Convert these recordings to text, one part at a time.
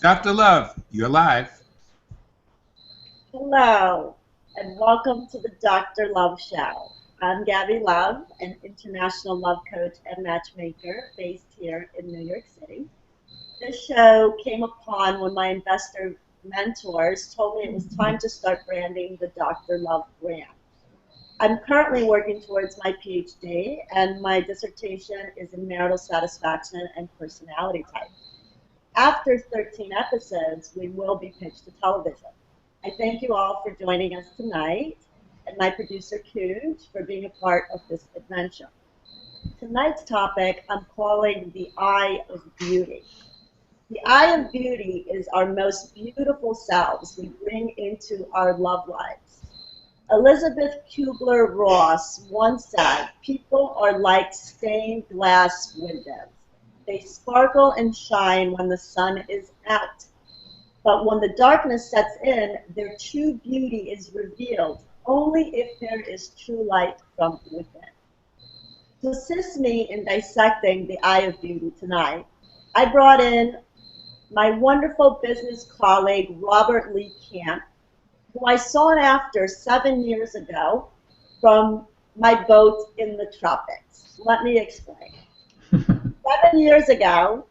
Dr. Love, you're live. Hello, and welcome to the Dr. Love Show. I'm Gabi Love, an international love coach and matchmaker based here in New York City. This show came upon when my investor mentors told me it was time to start branding the Dr. Love brand. I'm currently working towards my PhD, and my dissertation is in marital satisfaction and personality type. After 13 episodes, we will be pitched to television. I thank you all for joining us tonight, and my producer Kooge for being a part of this adventure. Tonight's topic I'm calling the eye of beauty. The eye of beauty is our most beautiful selves we bring into our love lives. Elisabeth Kubler-Ross once said, people are like stained glass windows. They sparkle and shine when the sun is out. But when the darkness sets in, their true beauty is revealed only if there is true light from within. To assist me in dissecting the eye of beauty tonight, I brought in my wonderful business colleague, Robert Lee Camp, who I sought after 7 years ago from my boat in the tropics. Let me explain. 7 years ago,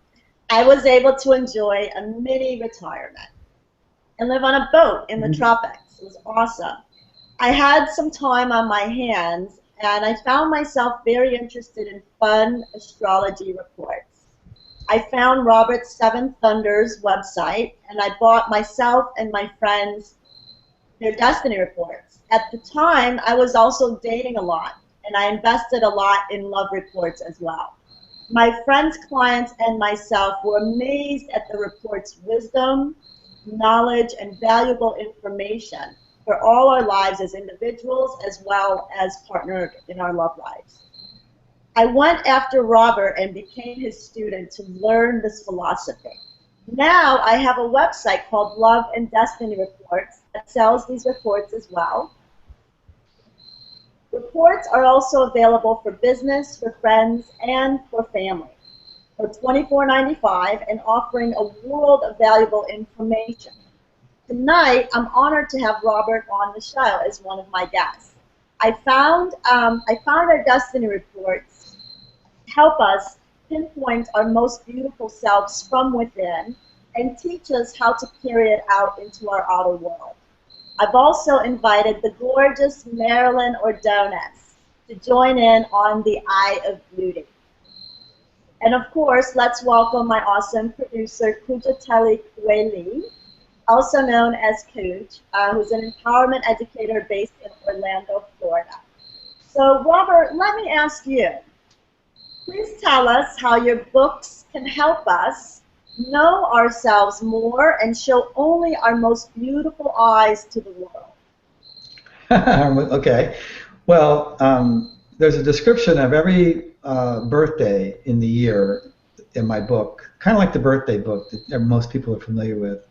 I was able to enjoy a mini retirement and live on a boat in the tropics. It was awesome. I had some time on my hands, and I found myself very interested in fun astrology reports. I found Robert's Seven Thunders website, and I bought myself and my friends their destiny reports. At the time, I was also dating a lot, and I invested a lot in love reports as well. My friends, clients, and myself were amazed at the report's wisdom, knowledge, and valuable information for all our lives as individuals as well as partnered in our love lives. I went after Robert and became his student to learn this philosophy. Now I have a website called Love and Destiny Reports that sells these reports as well. Reports are also available for business, for friends, and for family for $24.95 and offering a world of valuable information. Tonight, I'm honored to have Robert on the show as one of my guests. I found our destiny reports help us pinpoint our most beautiful selves from within and teach us how to carry it out into our outer world. I've also invited the gorgeous Marilyn Ordonez to join in on the Eye of Beauty. And of course, let's welcome my awesome producer, Kooge, also known as Kooge, who's an empowerment educator based in Orlando, Florida. So Robert, let me ask you, please tell us how your books can help us know ourselves more and show only our most beautiful eyes to the world. Okay. Well, there's a description of every birthday in the year in my book, kind of like the birthday book that most people are familiar with.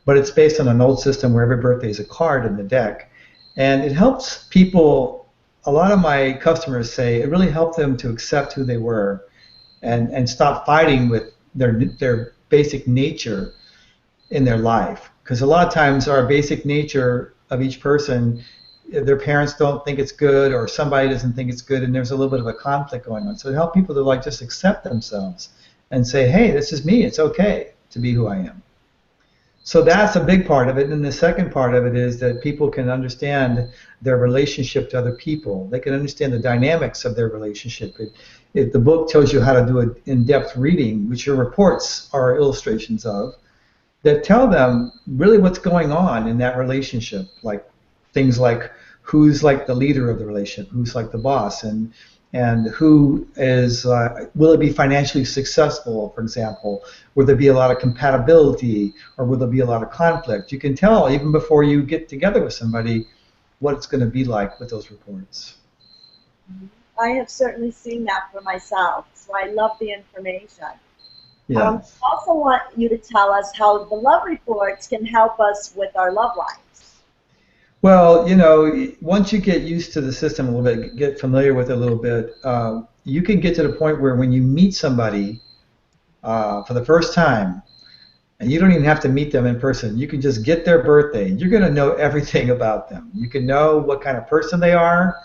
But it's based on an old system where every birthday is a card in the deck. And it helps people, a lot of my customers say it really helped them to accept who they were and stop fighting with their basic nature in their life. Because a lot of times our basic nature of each person, their parents don't think it's good or somebody doesn't think it's good and there's a little bit of a conflict going on. So it helps people to like just accept themselves and say, hey, this is me, it's okay to be who I am. So that's a big part of it. And the second part of it is that people can understand their relationship to other people. They can understand the dynamics of their relationship. The book tells you how to do an in-depth reading, which your reports are illustrations of, that tell them really what's going on in that relationship. Like things like who's like the leader of the relationship, who's like the boss, and who is, will it be financially successful, for example? Will there be a lot of compatibility, or will there be a lot of conflict? You can tell even before you get together with somebody what it's going to be like with those reports. I have certainly seen that for myself, so I love the information. Yeah. I also want you to tell us how the love reports can help us with our love lives. Well, you know, once you get used to the system a little bit, get familiar with it a little bit, you can get to the point where when you meet somebody for the first time, And you don't even have to meet them in person. You can just get their birthday. You're going to know everything about them. You can know what kind of person they are.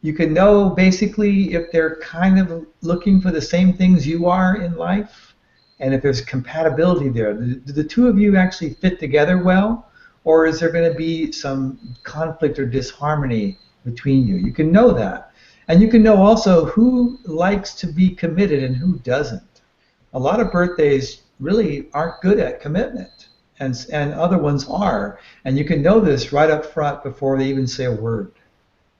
You can know basically if they're kind of looking for the same things you are in life, and if there's compatibility there. Do the two of you actually fit together well, or is there going to be some conflict or disharmony between you? You can know that. And you can know also who likes to be committed and who doesn't. A lot of birthdays really aren't good at commitment, and other ones are. And you can know this right up front before they even say a word.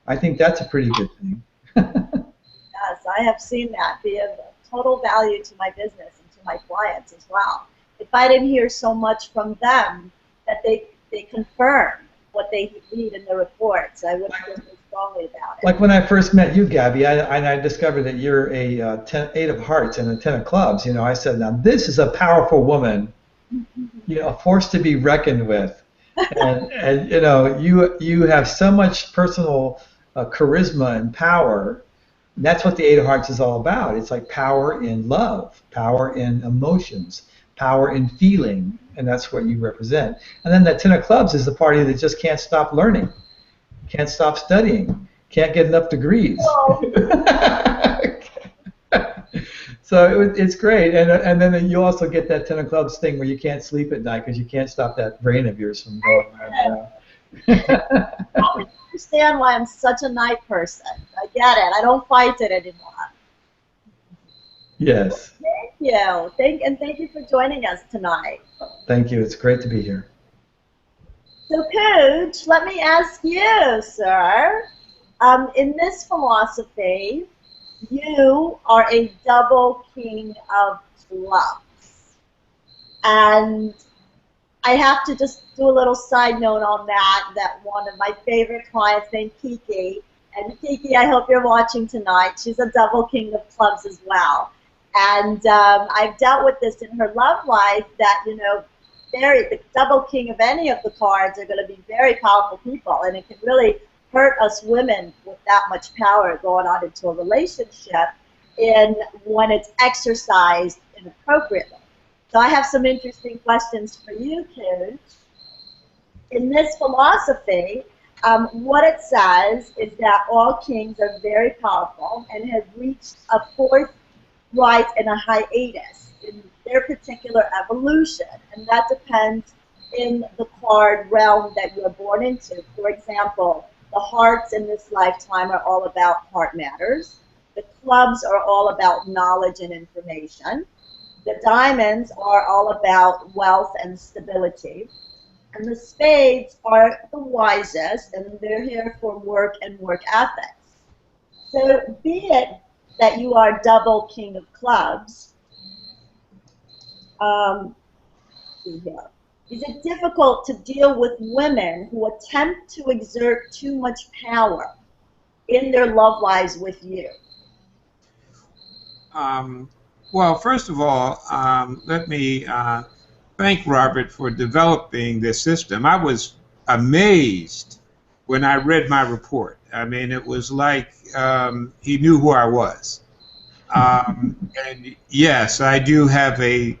I think that's a pretty good thing. Yes, I have seen that be of total value to my business and to my clients as well. If I didn't hear so much from them that they confirm what they read in the reports, I wouldn't feel so strongly about it. Like when I first met you, Gabi, I discovered that you're a 8 of hearts and a 10 of clubs. You know, I said, now this is a powerful woman, you know, a force to be reckoned with. And you know, you have so much personal charisma and power. And that's what the 8 of hearts is all about. It's like power in love, power in emotions, power in feeling, and that's what you represent. And then that 10 of clubs is the party that just can't stop learning, can't stop studying, can't get enough degrees. So it's great. And then you also get that 10 of clubs thing where you can't sleep at night because you can't stop that brain of yours from going around. I understand why I'm such a night person. I get it. I don't fight it anymore. Yes. Thank you. Thank you for joining us tonight. Thank you. It's great to be here. So, Kooge, let me ask you, sir. In this philosophy, you are a double king of clubs. And I have to just do a little side note on that one of my favorite clients named Kiki. And Kiki, I hope you're watching tonight. She's a double king of clubs as well. And I've dealt with this in her love life that, you know, the double king of any of the cards are going to be very powerful people. And it can really hurt us women with that much power going on into a relationship when it's exercised inappropriately. So I have some interesting questions for you, Kooge. In this philosophy, what it says is that all kings are very powerful and have reached a fourth right and a hiatus in their particular evolution, and that depends in the card realm that you're born into. For example, the hearts in this lifetime are all about heart matters. The clubs are all about knowledge and information. The diamonds are all about wealth and stability. And the spades are the wisest, and they're here for work and work ethics. So be it that you are double king of clubs, is it difficult to deal with women who attempt to exert too much power in their love lives with you? Well, first of all, let me thank Robert for developing this system. I was amazed when I read my report. I mean, it was like he knew who I was. And yes, I do have a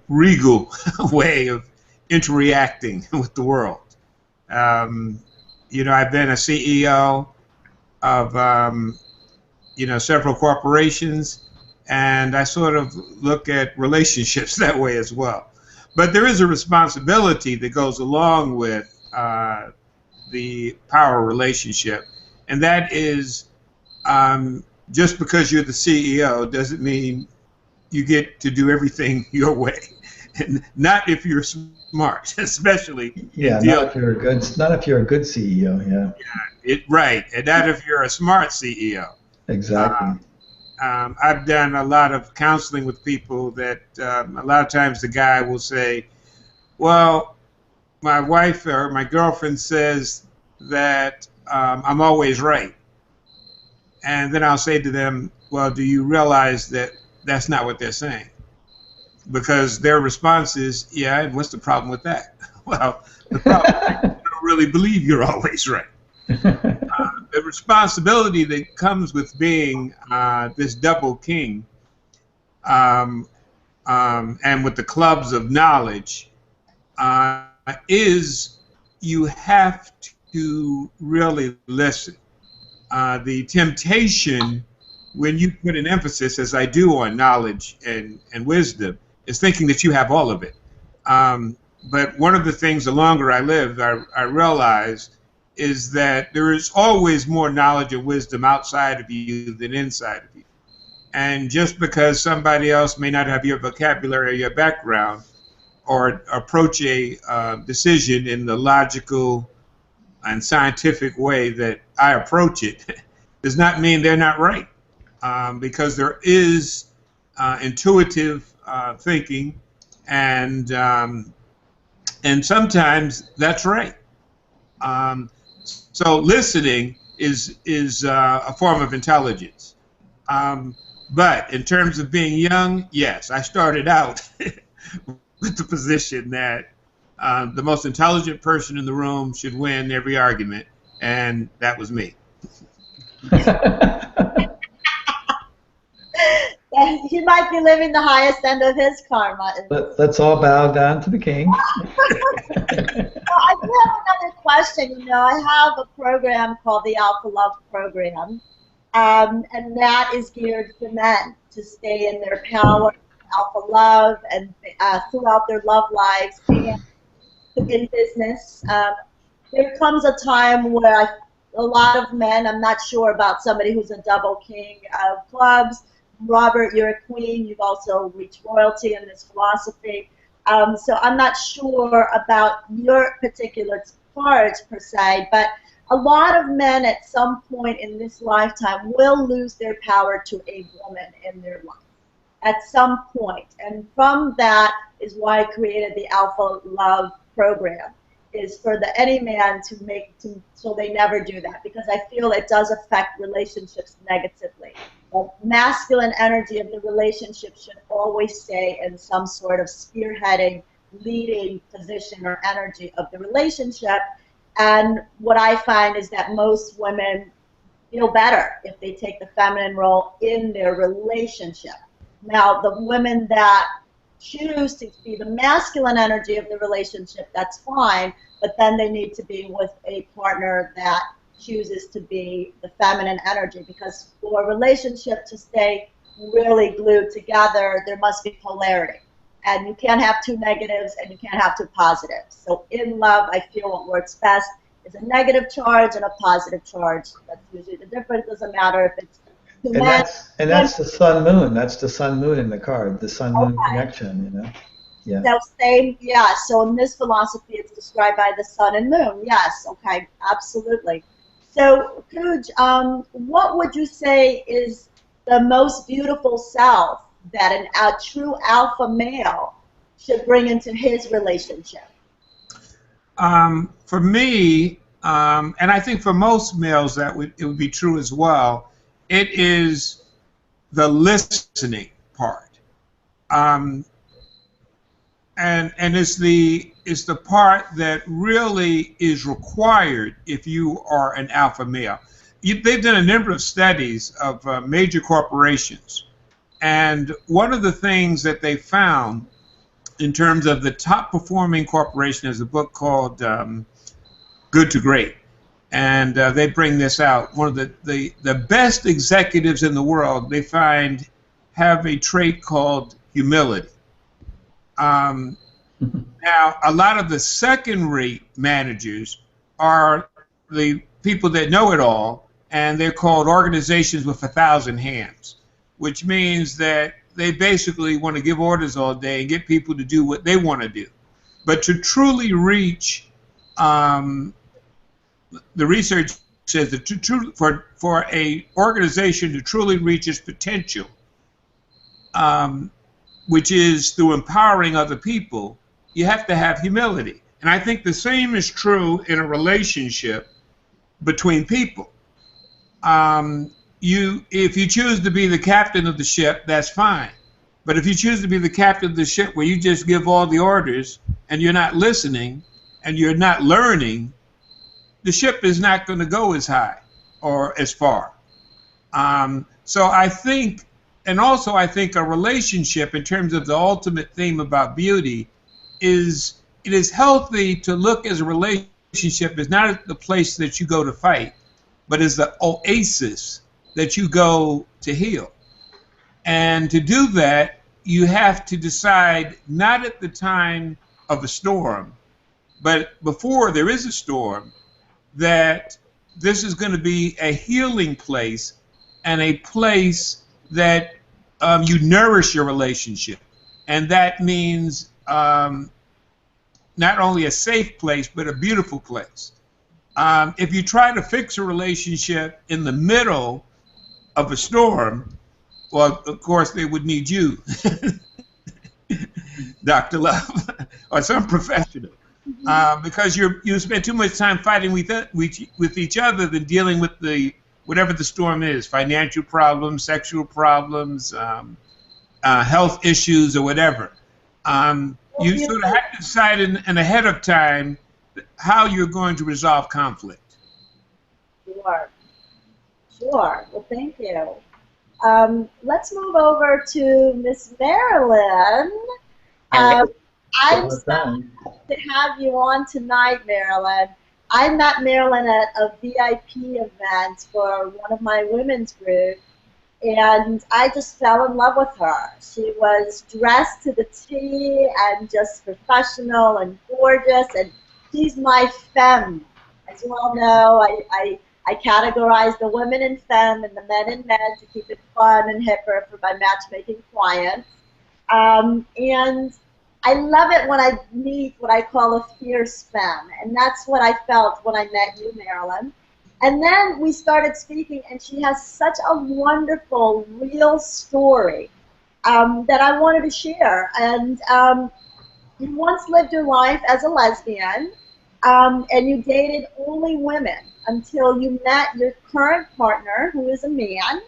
regal way of interacting with the world. You know, I've been a CEO of you know, several corporations, and I sort of look at relationships that way as well. But there is a responsibility that goes along with the power relationship, and that is just because you're the CEO doesn't mean you get to do everything your way, and not if you're smart, especially. Yeah, not if you're a good CEO. Yeah. Right, and not if you're a smart CEO. Exactly. I've done a lot of counseling with people that a lot of times the guy will say, well, my wife or my girlfriend says that I'm always right. And then I'll say to them, well, do you realize that that's not what they're saying? Because their response is, yeah, and what's the problem with that? Well, the problem is you don't really believe you're always right. The responsibility that comes with being this double king and with the clubs of knowledge, is you have to really listen. The temptation when you put an emphasis, as I do, on knowledge and wisdom, is thinking that you have all of it. But one of the things, the longer I live, I realize is that there is always more knowledge and wisdom outside of you than inside of you. And just because somebody else may not have your vocabulary or your background, or approach a decision in the logical and scientific way that I approach it, does not mean they're not right. Because there is intuitive thinking, and sometimes that's right. So listening is a form of intelligence. But in terms of being young, yes, I started out with the position that the most intelligent person in the room should win every argument, and that was me. He might be living the highest end of his karma. Let's all bow down to the king. Well, I do have another question. You know, I have a program called the Alpha Love Program, and that is geared for men to stay in their power, alpha love, and throughout their love lives and in business. There comes a time where a lot of men, I'm not sure about somebody who's a double king of clubs. Robert, you're a queen. You've also reached royalty in this philosophy. So I'm not sure about your particular part per se, but a lot of men at some point in this lifetime will lose their power to a woman in their life at some point. And from that is why I created the Alpha Love Program, is for any man so they never do that, because I feel it does affect relationships negatively. The masculine energy of the relationship should always stay in some sort of spearheading, leading position or energy of the relationship. And what I find is that most women feel better if they take the feminine role in their relationship. Now, the women that choose to be the masculine energy of the relationship, that's fine, but then they need to be with a partner that chooses to be the feminine energy, because for a relationship to stay really glued together, there must be polarity. And you can't have two negatives and you can't have two positives. So in love, I feel what works best is a negative charge and a positive charge. That's usually the difference. It doesn't matter if it's two men. And that's the sun moon. That's the sun moon in the card, the sun moon connection, you know. Yeah. So same, yeah. So in this philosophy, it's described by the sun and moon. Yes, okay, absolutely. So, Kooge, what would you say is the most beautiful self that a true alpha male should bring into his relationship? For me, and I think for most males it would be true as well, it is the listening part. And it's the part that really is required if you are an alpha male. They've done a number of studies of major corporations, and one of the things that they found in terms of the top performing corporation is a book called Good to Great, and they bring this out. One of the best executives in the world, they find, have a trait called humility. Now, a lot of the second-rate managers are the people that know it all, and they're called organizations with 1,000 hands, which means that they basically want to give orders all day and get people to do what they want to do. But to truly reach, the research says that for a organization to truly reach its potential, which is through empowering other people, you have to have humility. And I think the same is true in a relationship between people. If you choose to be the captain of the ship, that's fine. But if you choose to be the captain of the ship where you just give all the orders and you're not listening and you're not learning, the ship is not going to go as high or as far. So I think and also I think a relationship, in terms of the ultimate theme about beauty, is it is healthy to look as a relationship as not the place that you go to fight, but as the oasis that you go to heal. And to do that, you have to decide, not at the time of a storm, but before there is a storm, that this is going to be a healing place and a place that you nourish your relationship. And that means not only a safe place, but a beautiful place. If you try to fix a relationship in the middle of a storm, well, of course, they would need you, Dr. Love, or some professional, because you spend too much time fighting with each other than dealing with whatever the storm is: financial problems, sexual problems, health issues, or whatever. You sort of have to decide in ahead of time how you're going to resolve conflict. Sure. Sure. Well, thank you. Let's move over to Miss Marilyn. I'm excited to have you on tonight, Marilyn. I met Marilyn at a VIP event for one of my women's groups, and I just fell in love with her. She was dressed to the T and just professional and gorgeous, and she's my femme. As you all know, I categorize the women in femme and the men in men to keep it fun and hipper for my matchmaking clients. And I love it when I meet what I call a fierce femme, and that's what I felt when I met you, Marilyn. And then we started speaking, and she has such a wonderful, real story that I wanted to share. And you once lived your life as a lesbian, and you dated only women until you met your current partner, who is a man,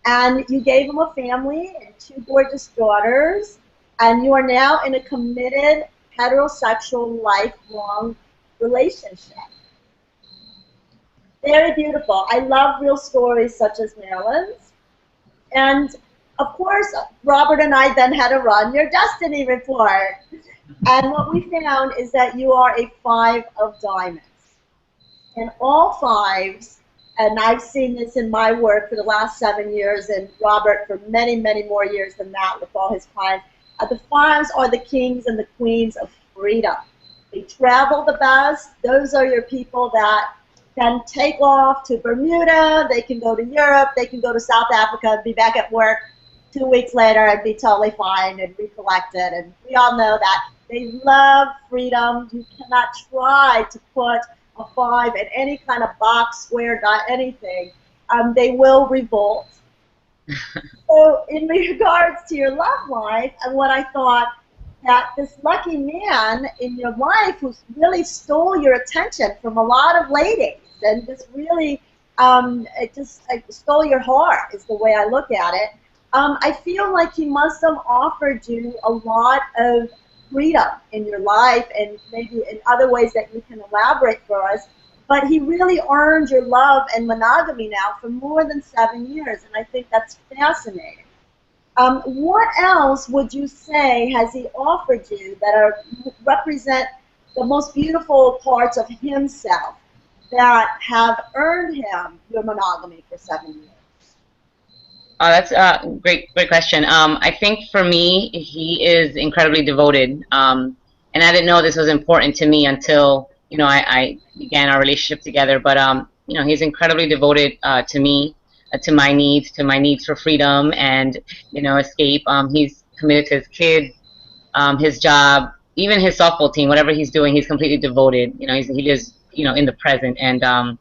and you gave him a family and 2 gorgeous daughters, and you are now in a committed, heterosexual, lifelong relationship. Very beautiful. I love real stories such as Marilyn's. And, of course, Robert and I then had to run your destiny report. And what we found is that you are a 5 of diamonds. And all 5s, and I've seen this in my work for the last 7 years, and Robert for many, many more years than that with all his clients, the 5s are the kings and the queens of freedom. They travel the best. Those are your people that can take off to Bermuda, they can go to Europe, they can go to South Africa and be back at work 2 weeks later and be totally fine and recollected. And we all know that. They love freedom. You cannot try to put a 5 in any kind of box, square, dot, anything. They will revolt. So in regards to your love life, and what I thought that this lucky man in your life who really stole your attention from a lot of ladies and just really stole your heart is the way I look at it. I feel like he must have offered you a lot of freedom in your life, and maybe in other ways that you can elaborate for us. But he really earned your love and monogamy now for more than 7 years, and I think that's fascinating. What else would you say has he offered you that represent the most beautiful parts of himself that have earned him your monogamy for 7 years? Oh, that's a great question. I think for me, he is incredibly devoted, and I didn't know this was important to me until I began our relationship together. But he's incredibly devoted to me, to my needs for freedom and escape. He's committed to his kids, his job, even his softball team. Whatever he's doing, he's completely devoted. He lives in the present, and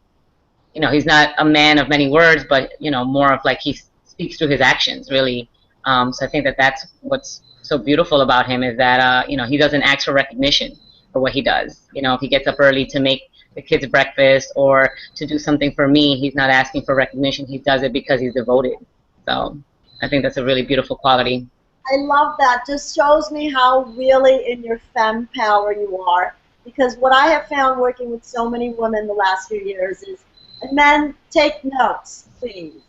he's not a man of many words, but more of like he speaks through his actions, really. So I think that's what's so beautiful about him, is that he doesn't ask for recognition for what he does. If he gets up early to make the kids breakfast or to do something for me, he's not asking for recognition. He does it because he's devoted. So I think that's a really beautiful quality. I love that. Just shows me how really in your femme power you are. Because what I have found working with so many women the last few years is, and men, take notes, please.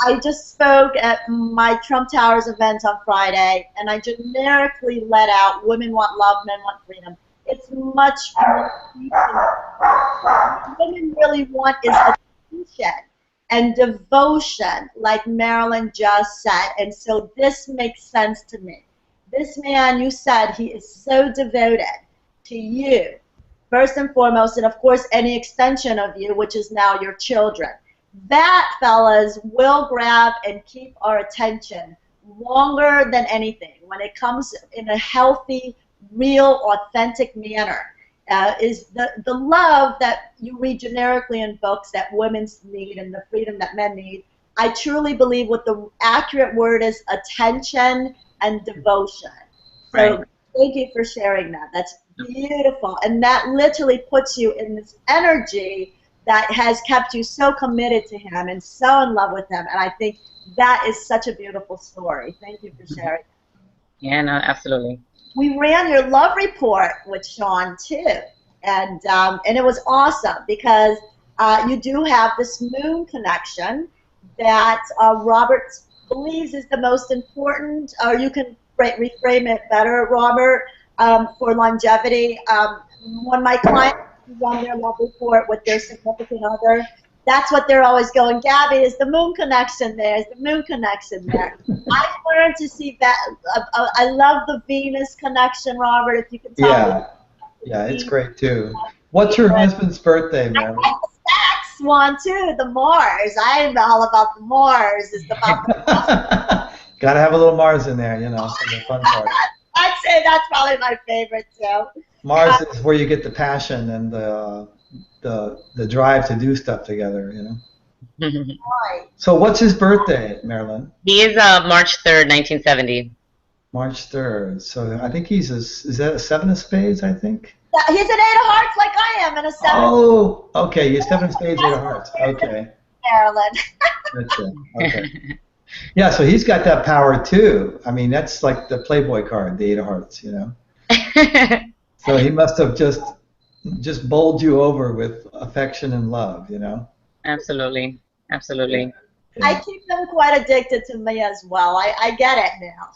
I just spoke at my Trump Towers event on Friday, and I generically let out women want love, men want freedom. It's much more deep than that. What women really want is attention and devotion, like Marilyn just said. And so this makes sense to me. This man, you said, he is so devoted to you, first and foremost, and of course any extension of you, which is now your children. That, fellas, will grab and keep our attention longer than anything when it comes in a healthy, real, authentic manner. Is the love that you read generically in books that women need and the freedom that men need. I truly believe what the accurate word is attention and devotion. So Right. thank you for sharing that. That's beautiful. And that literally puts you in this energy that has kept you so committed to him and so in love with him. And I think that is such a beautiful story. Thank you for sharing. Yeah, no, absolutely. We ran your love report with Sean too, and it was awesome because you do have this moon connection that Robert believes is the most important, or you can reframe it better, Robert, for longevity. When my clients run their love report with their significant other, that's what they're always going, Gabby, is the moon connection there? Is the moon connection there? I learned to see that. I love the Venus connection, Robert, if you can tell me. Yeah, it's great too. What's your husband's birthday, Marilyn? I like the sex one too, the Mars. I'm all about the Mars. It's about the Got to have a little Mars in there, you know, for the fun part. I'd say that's probably my favorite too. Mars is where you get the passion and the drive to do stuff together, you know. Right. So what's his birthday, Marilyn? He is March 3rd, 1970. March 3rd. So I think is that a 7 of spades, I think? He's an 8 of hearts like I am, and a 7. Oh, okay. You're 7 of spades, 8 of hearts. Okay. Marilyn. That's it. Okay. Yeah, so he's got that power too. I mean, that's like the Playboy card, the 8 of hearts, you know. So he must have just bowled you over with affection and love, you know. Absolutely. Absolutely. Yeah. I keep them quite addicted to me as well. I get it now.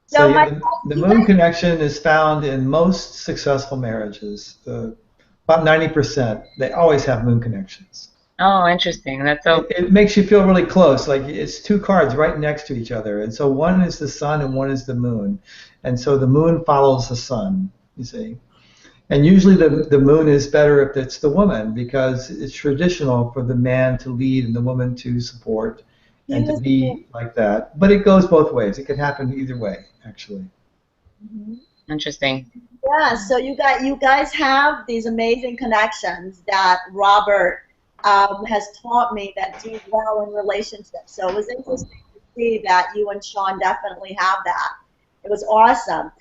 So my yeah, the moon connection is found in most successful marriages. About 90%, they always have moon connections. Oh, interesting. That's so. It makes you feel really close. Like it's two cards right next to each other, and so one is the sun and one is the moon, and so the moon follows the sun. You see, and usually the moon is better if it's the woman because it's traditional for the man to lead and the woman to support and to be like that. But it goes both ways. It can happen either way, actually. Mm-hmm. Interesting. Yeah. So you guys have these amazing connections that Robert has taught me that do well in relationships. So it was interesting to see that you and Sean definitely have that. It was awesome.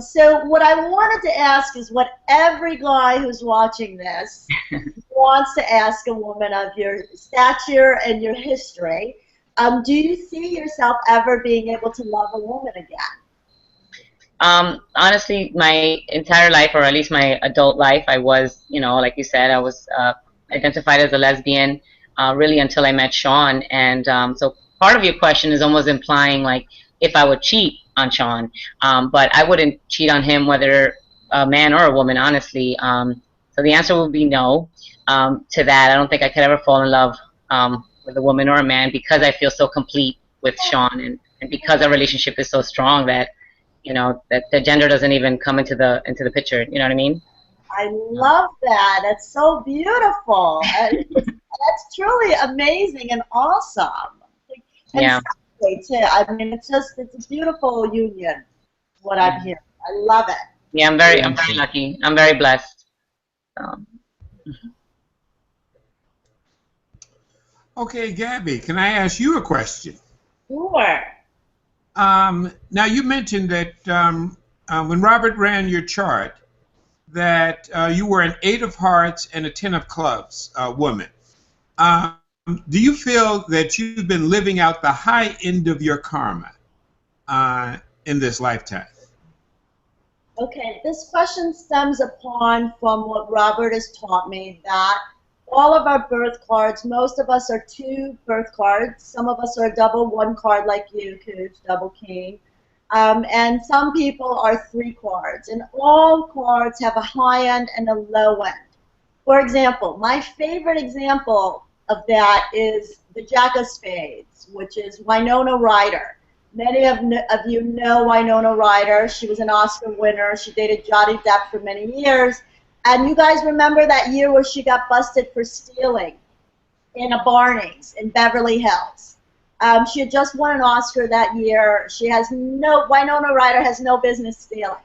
So what I wanted to ask is what every guy who's watching this wants to ask a woman of your stature and your history. Do you see yourself ever being able to love a woman again? Honestly, my entire life, or at least my adult life, I was, like you said, I was identified as a lesbian really until I met Sean. And so part of your question is almost implying like if I would cheat on Sean, but I wouldn't cheat on him whether a man or a woman, honestly. So the answer would be no to that. I don't think I could ever fall in love with a woman or a man because I feel so complete with Sean, and because our relationship is so strong that that the gender doesn't even come into the picture. You know what I mean? I love that. That's so beautiful. That's truly amazing and awesome. And yeah. Too. I mean, it's a beautiful union. What I'm hearing, I love it. Yeah, I'm very lucky. I'm very blessed. Okay, Gabby, can I ask you a question? Sure. Now you mentioned that when Robert ran your chart, that you were an 8 of hearts and a 10 of clubs woman. Do you feel that you've been living out the high end of your karma in this lifetime? Okay, this question stems from what Robert has taught me, that all of our birth cards, most of us are 2 birth cards. Some of us are double 1 card like you, Kooge, double king. And some people are 3 cards. And all cards have a high end and a low end. For example, my favorite example of that is the Jack of Spades, which is Winona Ryder. Many of you know Winona Ryder. She was an Oscar winner. She dated Johnny Depp for many years. And you guys remember that year where she got busted for stealing in a Barney's in Beverly Hills. She had just won an Oscar that year. Winona Ryder has no business stealing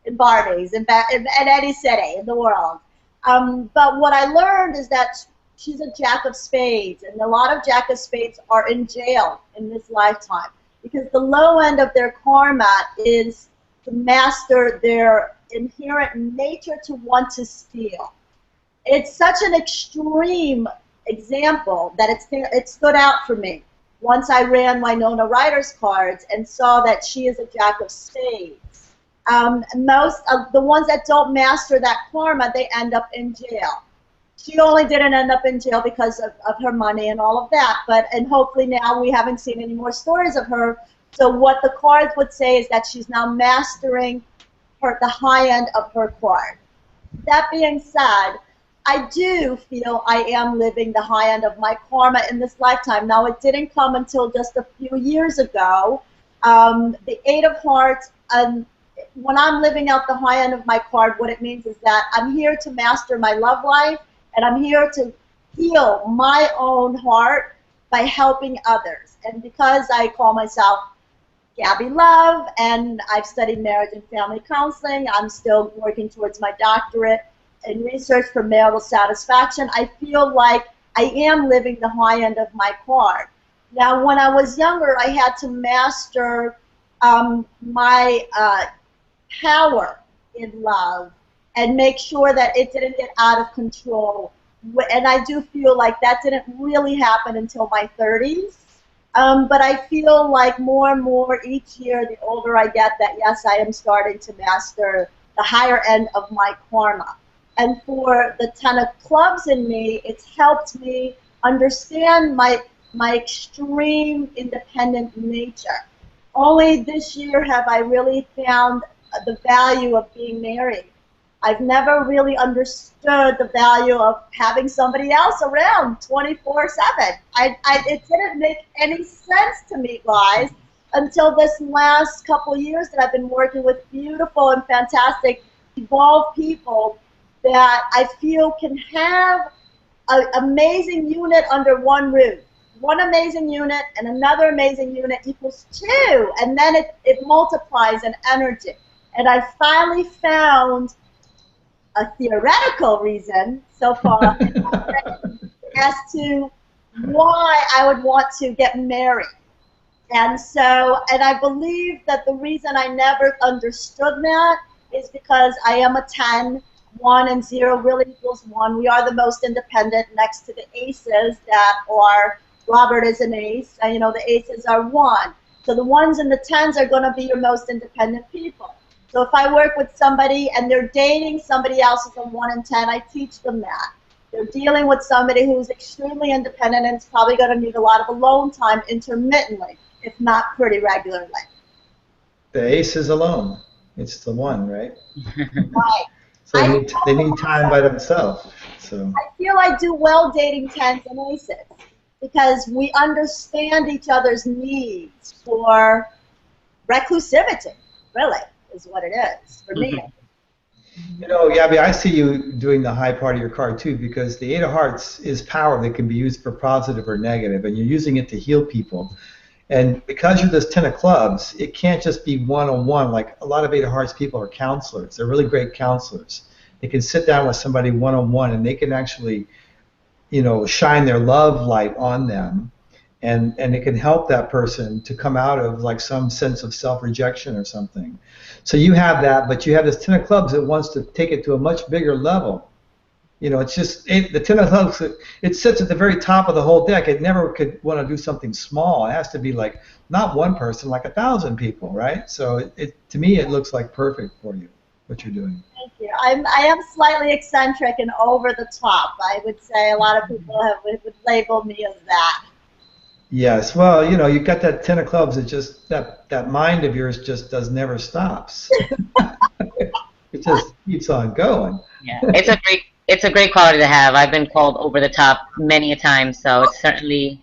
in Barney's, in any city in the world. But what I learned is that she's a Jack of Spades, and a lot of Jack of Spades are in jail in this lifetime because the low end of their karma is to master their inherent nature to want to steal. It's such an extreme example that it stood out for me once I ran Winona Ryder's cards and saw that she is a Jack of Spades. Most of the ones that don't master that karma, they end up in jail. She only didn't end up in jail because of her money and all of that, and hopefully now we haven't seen any more stories of her. So what the cards would say is that she's now mastering the high end of her card. That being said, I do feel I am living the high end of my karma in this lifetime. Now, it didn't come until just a few years ago. The 8 of Hearts, when I'm living out the high end of my card, what it means is that I'm here to master my love life, and I'm here to heal my own heart by helping others. And because I call myself Gabi Love, and I've studied marriage and family counseling, I'm still working towards my doctorate in research for marital satisfaction, I feel like I am living the high end of my card. Now, when I was younger, I had to master my power in love and make sure that it didn't get out of control. And I do feel like that didn't really happen until my 30s. But I feel like more and more each year, the older I get, that yes, I am starting to master the higher end of my karma. And for the 10 of clubs in me, it's helped me understand my extreme independent nature. Only this year have I really found the value of being married. I've never really understood the value of having somebody else around 24/7. It didn't make any sense to me, guys, until this last couple of years that I've been working with beautiful and fantastic, evolved people that I feel can have an amazing unit under one roof. One amazing unit and another amazing unit equals 2, and then it multiplies in energy. And I finally found a theoretical reason so far as to why I would want to get married. And I believe that the reason I never understood that is because I am a 10, 1 and 0 really equals 1. We are the most independent next to the aces that are, Robert is an ace, and the aces are 1. So the 1s and the 10s are going to be your most independent people. So if I work with somebody and they're dating somebody else who's a 1 and 10, I teach them that. They're dealing with somebody who's extremely independent and is probably going to need a lot of alone time intermittently, if not pretty regularly. The ace is alone. It's the 1, right? Right. So they need time by themselves. So I feel I do well dating 10s and aces because we understand each other's needs for reclusivity, really, is what it is for me. Gabi, I see you doing the high part of your card too, because the 8 of Hearts is power that can be used for positive or negative, and you're using it to heal people. And because you're this 10 of clubs, it can't just be one-on-one. Like a lot of 8 of Hearts people are counselors. They're really great counselors. They can sit down with somebody one-on-one, and they can actually, shine their love light on them, and it can help that person to come out of like some sense of self-rejection or something. So you have that, but you have this 10 of clubs that wants to take it to a much bigger level. It's just the 10 of clubs. It sits at the very top of the whole deck. It never could want to do something small. It has to be like not one person, like 1,000 people, right? So to me, it looks like perfect for you what you're doing. Thank you. I am slightly eccentric and over the top. I would say a lot of people would label me as that. Yes, well, you know, you got that 10 of clubs. It just that mind of yours just never stops. It just keeps on going. Yeah, it's a great quality to have. I've been called over the top many a time, so it's certainly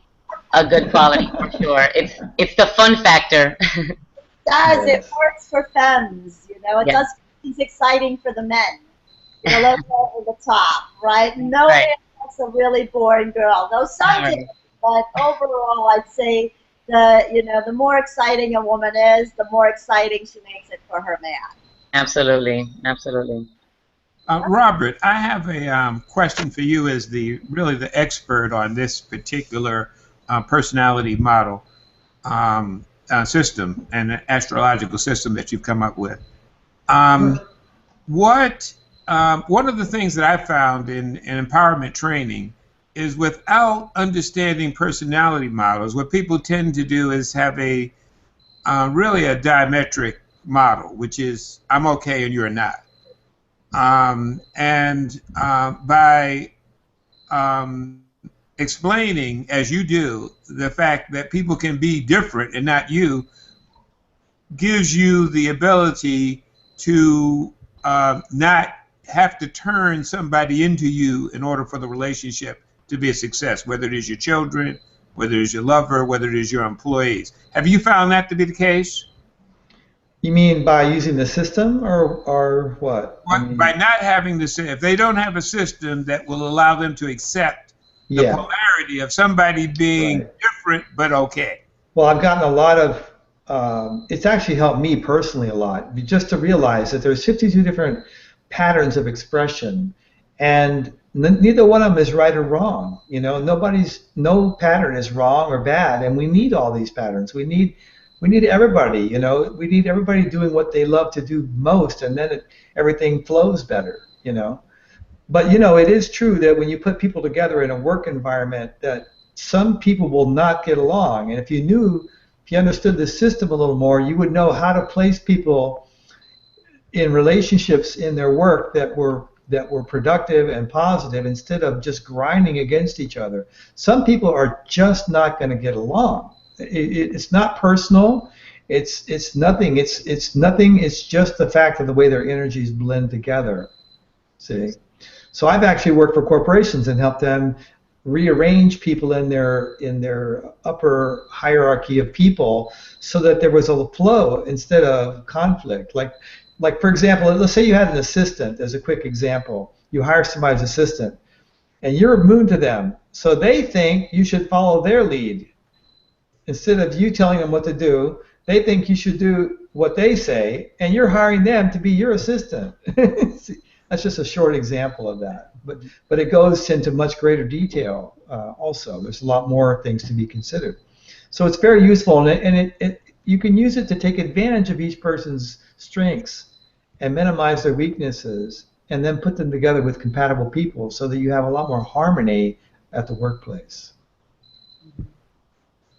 a good quality for sure. It's the fun factor. It does. Yes. It works for femmes. You know, it Yes. does. It's exciting for the men. You know, let's go over the top, right? No Right. man wants a really boring girl. No, some do. Right. But overall, I'd say the more exciting a woman is, the more exciting she makes it for her man. Absolutely, absolutely. Robert, I have a question for you as really the expert on this particular personality model system and astrological system that you've come up with. One of the things that I found in empowerment training is without understanding personality models, what people tend to do is have really a diametric model, which is I'm okay and you're not. By explaining, as you do, the fact that people can be different and not you, gives you the ability to not have to turn somebody into you in order for the relationship to be a success, whether it is your children, whether it is your lover, whether it is your employees. Have you found that to be the case? You mean by using the system, or what? By not having the system, if they don't have a system that will allow them to accept the polarity of somebody being different but okay. Well, I've gotten a lot of, it's actually helped me personally a lot, just to realize that there's 52 different patterns of expression, and neither one of them is right or wrong. You know, no pattern is wrong or bad, and we need all these patterns. We need everybody. You know, we need everybody doing what they love to do most, and then everything flows better. You know, but you know, it is true that when you put people together in a work environment, that some people will not get along, and if you understood the system a little more, you would know how to place people in relationships in their work that were productive and positive, instead of just grinding against each other. Some people are just not going to get along. It's not personal. It's nothing. It's nothing. It's just the fact of the way their energies blend together. See, so I've actually worked for corporations and helped them rearrange people in their upper hierarchy of people so that there was a flow instead of conflict. Like for example, let's say you had an assistant, as a quick example. You hire somebody as assistant, and you're immune to them, so they think you should follow their lead. Instead of you telling them what to do, they think you should do what they say, and you're hiring them to be your assistant. That's just a short example of that. But it goes into much greater detail also. There's a lot more things to be considered. So it's very useful, and you can use it to take advantage of each person's strengths and minimize their weaknesses, and then put them together with compatible people so that you have a lot more harmony at the workplace.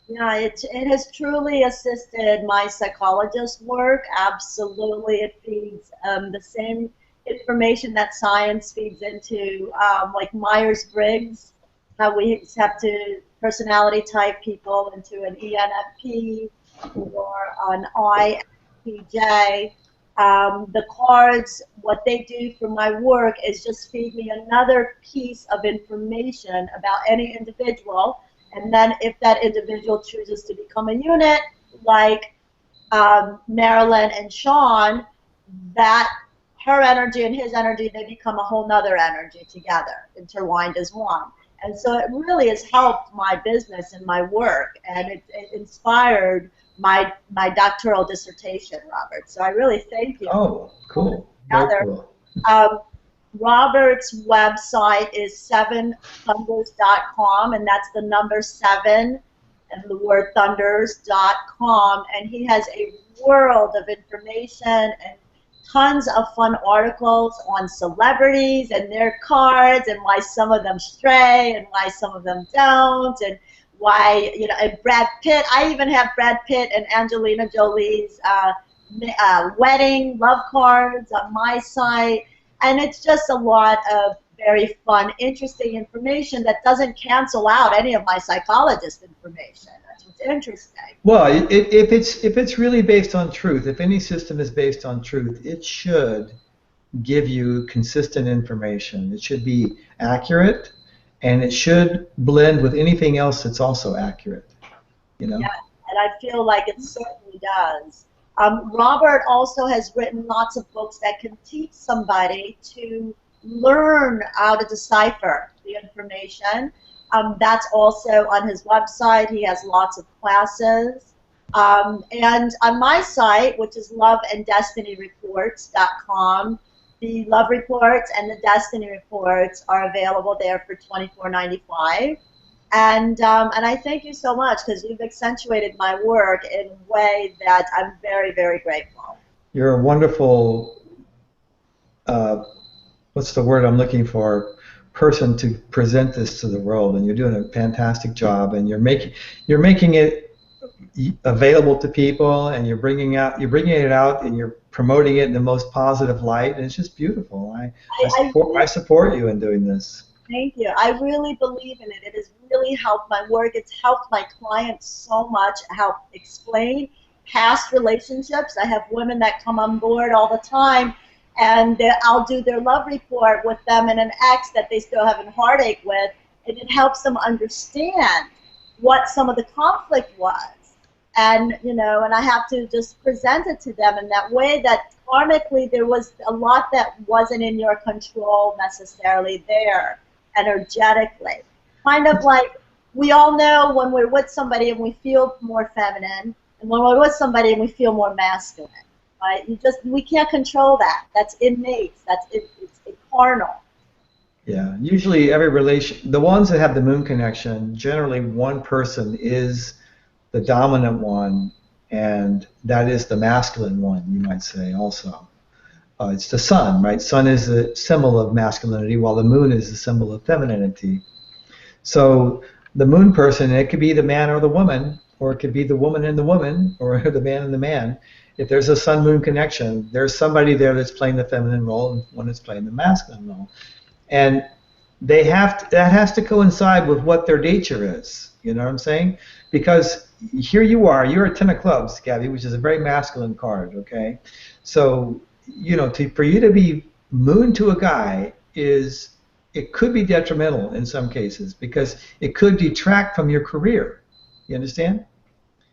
Yeah, it has truly assisted my psychologist work. Absolutely, it feeds the same information that science feeds into, like Myers-Briggs, how we have to personality type people into an ENFP or an INFJ. The cards, what they do for my work is just feed me another piece of information about any individual. And then if that individual chooses to become a unit, like Marilyn and Sean, that her energy and his energy, they become a whole nother energy together, intertwined as one. And so it really has helped my business and my work, and it inspired my doctoral dissertation, Robert. So I really thank you. Oh, cool. Very cool. Robert's website is 7thunders.com, and that's the number 7 and the word thunders.com. And he has a world of information and tons of fun articles on celebrities and their cards, and why some of them stray and why some of them don't, and why, you know, and Brad Pitt. I even have Brad Pitt and Angelina Jolie's wedding love cards on my site, and it's just a lot of very fun, interesting information that doesn't cancel out any of my psychologist information. That's what's interesting. Well, if it's really based on truth, if any system is based on truth, it should give you consistent information. It should be accurate, and it should blend with anything else that's also accurate. You know? Yeah, and I feel like it certainly does. Robert also has written lots of books that can teach somebody to learn how to decipher the information. That's also on his website. He has lots of classes. And on my site, which is loveanddestinyreports.com, the Love Reports and the Destiny Reports are available there for $24.95. And I thank you so much, because you've accentuated my work in a way that I'm very, very grateful. You're a wonderful, what's the word I'm looking for, person to present this to the world, and you're doing a fantastic job, and you're making it available to people, and you're bringing it out, and you're promoting it in the most positive light, and it's just beautiful. I support you in doing this. Thank you. I really believe in it. It has really helped my work. It's helped my clients so much, helped explain past relationships. I have women that come on board all the time, and I'll do their love report with them and an ex that they still have a heartache with, and it helps them understand what some of the conflict was. And, you know, and I have to just present it to them in that way, that karmically there was a lot that wasn't in your control necessarily there, energetically. Kind of like, we all know when we're with somebody and we feel more feminine, and when we're with somebody and we feel more masculine, right? We can't control that. That's innate. It's carnal. Yeah, usually every relation, the ones that have the moon connection, generally one person is the dominant one, and that is the masculine one, you might say also. It's the sun, right? Sun is the symbol of masculinity, while the moon is the symbol of femininity. So the moon person, it could be the man or the woman, or it could be the woman and the woman, or the man and the man. If there's a sun-moon connection, there's somebody there that's playing the feminine role and one that's playing the masculine role. And that has to coincide with what their nature is. You know what I'm saying? Because here you are, you're a 10 of clubs, Gabi, which is a very masculine card, okay? So, you know, for you to be moon to a guy it could be detrimental in some cases, because it could detract from your career. You understand?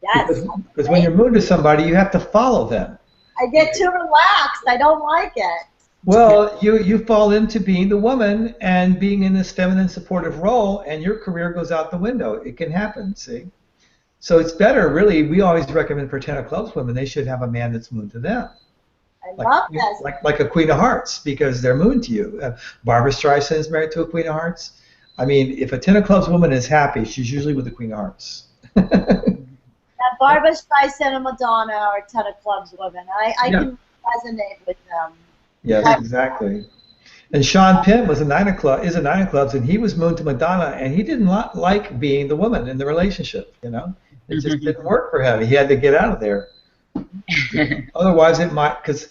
Yes. Because when you're moon to somebody, you have to follow them. I get too relaxed. I don't like it. Well, you fall into being the woman and being in this feminine supportive role, and your career goes out the window. It can happen, see? So it's better, really, we always recommend for 10 of clubs women, they should have a man that's moon to them. I love this. Like a Queen of Hearts, because they're moon to you. Barbara Streisand is married to a Queen of Hearts. I mean, if a 10 of clubs woman is happy, she's usually with the Queen of Hearts. Barbara Streisand and Madonna are 10 of clubs women. I can resonate with them. Yes, exactly. And Sean Penn is a 9 of clubs, and he was moon to Madonna, and he didn't like being the woman in the relationship, you know? It just didn't work for him. He had to get out of there. Otherwise, it might, because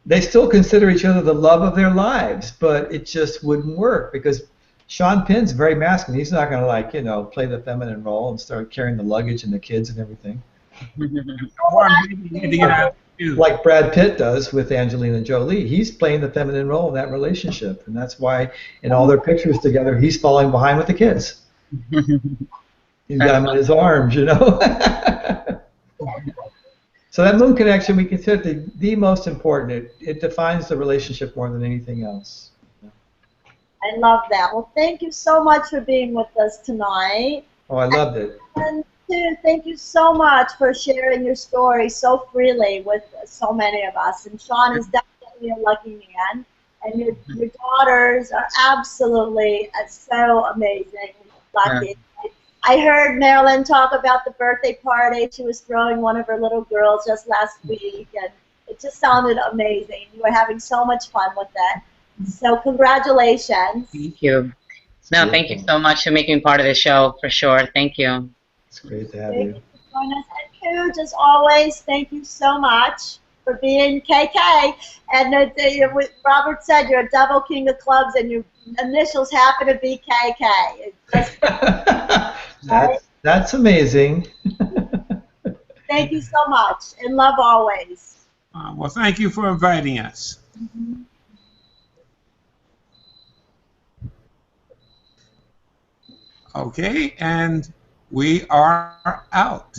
they still consider each other the love of their lives, but it just wouldn't work, because Sean Penn's very masculine. He's not going to, like, you know, play the feminine role and start carrying the luggage and the kids and everything. Like Brad Pitt does with Angelina Jolie. He's playing the feminine role in that relationship, and that's why in all their pictures together, he's falling behind with the kids. He's got them in his arms, you know. So that moon connection, we consider the most important. It defines the relationship more than anything else. I love that. Well, thank you so much for being with us tonight. Oh, I loved it. And thank you so much for sharing your story so freely with so many of us. And Sean is definitely a lucky man. And your daughters are absolutely so amazing. Lucky. Yeah. I heard Marilyn talk about the birthday party she was throwing one of her little girls just last week, and it just sounded amazing. You were having so much fun with that. So congratulations. Thank you. No, thank you so much for making me part of the show, for sure. Thank you. It's great to have you. And Kooge, as always, thank you so much. for being KK. And Robert said you're a double king of clubs, and your initials happen to be KK. That's amazing. Thank you so much, and love always. Well, thank you for inviting us. Mm-hmm. Okay, and we are out.